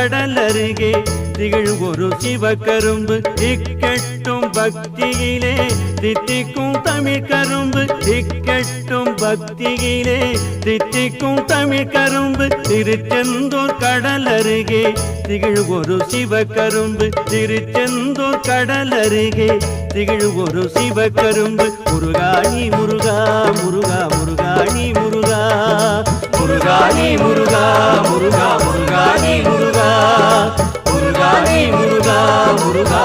கடல் அருகே திகழும் ஒரு சிவகரும்பு திக்கட்டும் பக்தியிலே தித்திக்கும் தமிழ் கரும்பு திக்கட்டும் பக்தியிலே தித்திக்கும் தமிழ் கரும்பு திருச்செந்தூர் கடல் அருகே திகழும் ஒரு சிவகரும்பு திருச்செந்தூர் கடல் அருகே திகழும் ஒரு சிவகரும்பு முருகாணி முருகா முருகா முருகாணி முருகா முருகாணி முருகா முருகா முருகாணி முருகா முருகாணி முருகா முருகா